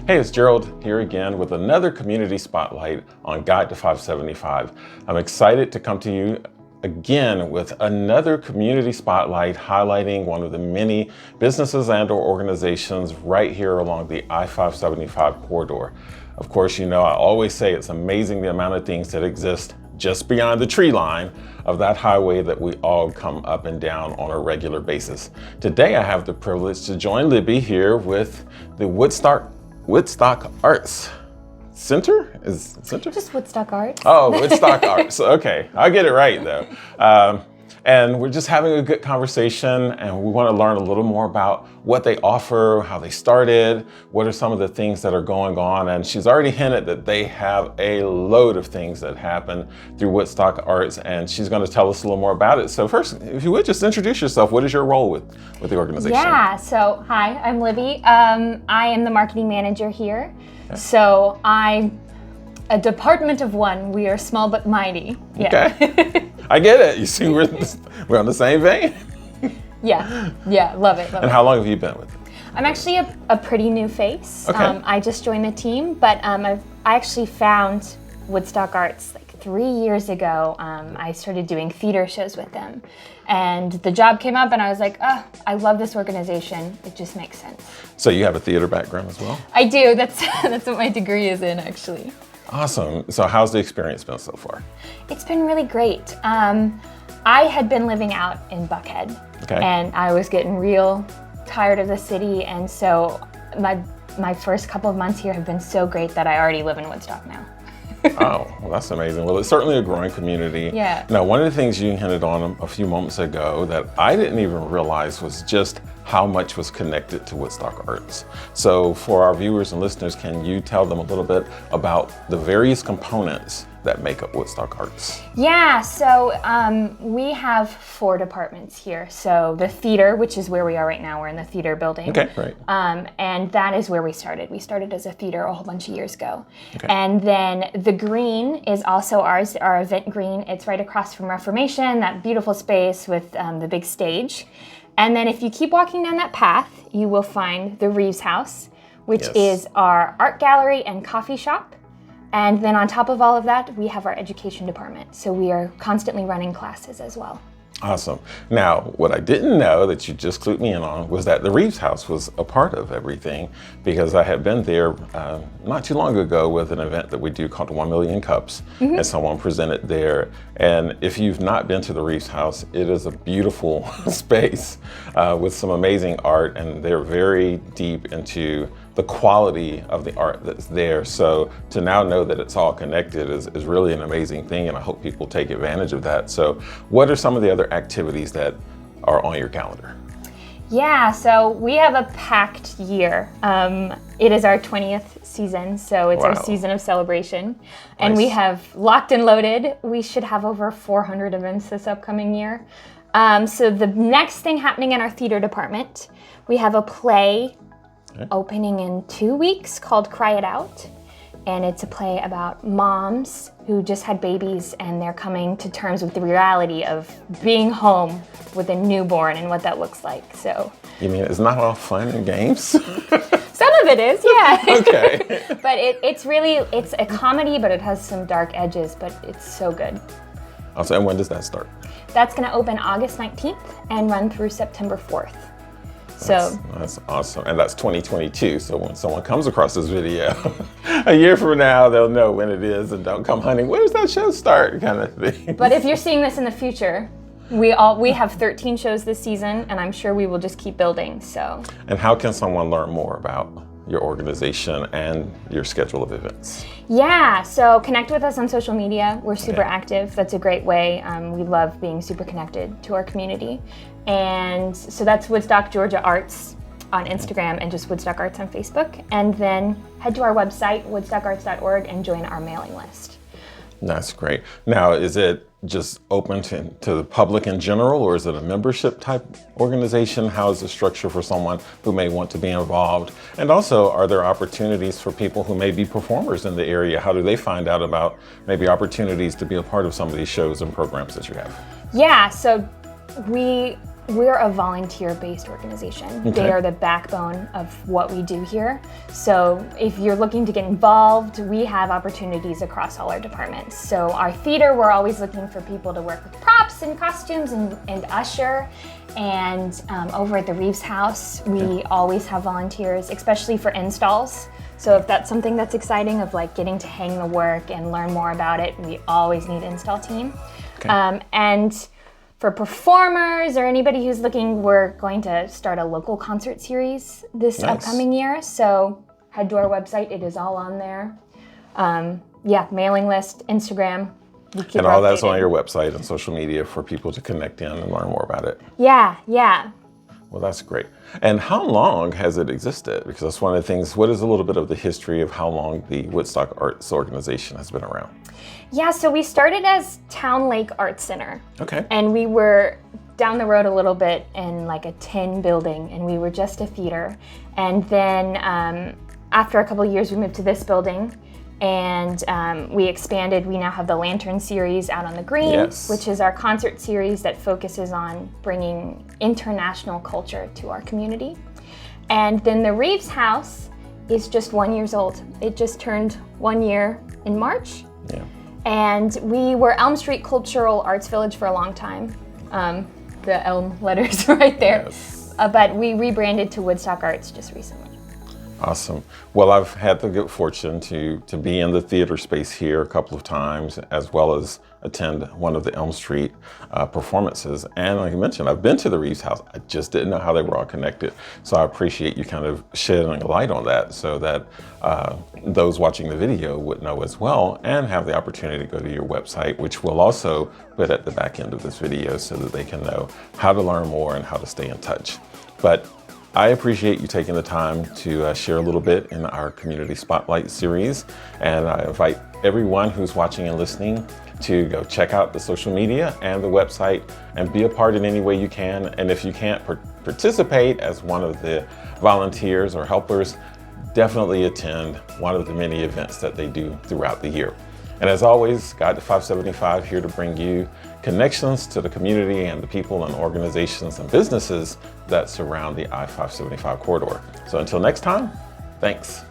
Hey, it's Gerald here again with another community spotlight on Guide to 575. I'm excited to come to you again with another community spotlight highlighting one of the many businesses and or organizations right here along the I-575 corridor. Of course, you know, I always say it's amazing the amount of things that exist just beyond the tree line of that highway that we all come up and down on a regular basis. Today, I have the privilege to join Libby here with the Woodstock Arts Center? Is it Center? Just Woodstock Arts. Oh, Woodstock Arts. Okay, I get it right though. And we're just having a good conversation, and we want to learn a little more about what they offer, how they started, what are some of the things that are going on. And she's already hinted that they have a load of things that happen through Woodstock Arts, and she's going to tell us a little more about it. So first, if you would just introduce yourself, what is your role with the organization? Yeah, so hi, I'm Libby. I am the marketing manager here. Okay. So I'm a department of one. We are small but mighty. Yeah. Okay. I get it. You see, we're on the same vein. Yeah, love it. And how long have you been with it? I'm actually a pretty new face. Okay. I just joined the team, but I actually found Woodstock Arts like 3 years ago. I started doing theater shows with them, and the job came up, and I was like, oh, I love this organization. It just makes sense. So you have a theater background as well? I do. That's what my degree is in, actually. Awesome. So how's the experience been so far? It's been really great. I had been living out in Buckhead, okay, and I was getting real tired of the city, and so my first couple of months here have been so great that I already live in Woodstock now. Oh, well, that's amazing. Well, it's certainly a growing community. Yeah. Now, one of the things you hinted on a few moments ago that I didn't even realize was just how much was connected to Woodstock Arts. So for our viewers and listeners, can you tell them a little bit about the various components that make up Woodstock Arts? Yeah, so we have 4 departments here. So the theater, which is where we are right now, we're in the theater building. Okay, right. And that is where we started. We started as a theater a whole bunch of years ago. Okay. And then the green is also ours, our event green. It's right across from Reformation, that beautiful space with the big stage. And then if you keep walking down that path, you will find the Reeves House, which is our art gallery and coffee shop. And then on top of all of that, we have our education department. So we are constantly running classes as well. Awesome. Now, what I didn't know that you just clued me in on was that the Reeves House was a part of everything, because I had been there not too long ago with an event that we do called 1 Million Cups, and someone presented there. And if you've not been to the Reeves House, it is a beautiful space with some amazing art, and they're very deep into the quality of the art that's there. So to now know that it's all connected is really an amazing thing, and I hope people take advantage of that. So what are some of the other activities that are on your calendar? Yeah, so we have a packed year. It is our 20th season, so it's our season of celebration. And we have locked and loaded. We should have over 400 events this upcoming year. So the next thing happening in our theater department, we have a play opening in 2 weeks called Cry It Out. And it's a play about moms who just had babies, and they're coming to terms with the reality of being home with a newborn and what that looks like. So you mean it's not all fun and games? Some of it is, yeah. Okay. But it's a comedy, but it has some dark edges, but it's so good. Also, and when does that start? That's going to open August 19th and run through September 4th. That's awesome. And that's 2022. So when someone comes across this video a year from now, they'll know when it is and don't come hunting, where's that show start, kind of thing. But if you're seeing this in the future, we have 13 shows this season, and I'm sure we will just keep building. So. And how can someone learn more about your organization and your schedule of events? Yeah, so connect with us on social media. We're super active. That's a great way. We love being super connected to our community. And so that's Woodstock Georgia Arts on Instagram and just Woodstock Arts on Facebook. And then head to our website, woodstockarts.org, and join our mailing list. That's great. Now, is it just open to the public in general, or is it a membership type organization? How is the structure for someone who may want to be involved? And also, are there opportunities for people who may be performers in the area? How do they find out about maybe opportunities to be a part of some of these shows and programs that you have? Yeah, so we we're a volunteer-based organization. Okay. They are the backbone of what we do here. So if you're looking to get involved, we have opportunities across all our departments. So our theater, we're always looking for people to work with props and costumes and usher. And over at the Reeves House, we always have volunteers, especially for installs. So if that's something that's exciting, of like getting to hang the work and learn more about it, we always need an install team. Okay. And for performers or anybody who's looking, we're going to start a local concert series this upcoming year. So head to our website, it is all on there. Mailing list, Instagram. And all that's on your website and social media for people to connect in and learn more about it. Yeah. Well, that's great. And how long has it existed? Because that's one of the things, what is a little bit of the history of how long the Woodstock Arts organization has been around? Yeah, so we started as Town Lake Arts Center. Okay. And we were down the road a little bit in like a tin building, and we were just a theater. And then after a couple of years, we moved to this building, and we expanded. We now have the Lantern series out on the Green, which is our concert series that focuses on bringing international culture to our community. And then the Reeves House is just 1 year old. It just turned 1 year in March. Yeah. And we were Elm Street Cultural Arts Village for a long time. The Elm letters right there. Yes. But we rebranded to Woodstock Arts just recently. Awesome. Well, I've had the good fortune to be in the theater space here a couple of times, as well as attend one of the Elm Street performances. And like I mentioned, I've been to the Reeves House. I just didn't know how they were all connected. So I appreciate you kind of shedding a light on that so that those watching the video would know as well, and have the opportunity to go to your website, which we'll also put at the back end of this video so that they can know how to learn more and how to stay in touch. But I appreciate you taking the time to share a little bit in our Community Spotlight series, and I invite everyone who's watching and listening to go check out the social media and the website and be a part in any way you can. And if you can't participate as one of the volunteers or helpers, definitely attend one of the many events that they do throughout the year. And as always, Guide to 575 here to bring you connections to the community and the people and organizations and businesses that surround the I-575 corridor. So until next time, thanks.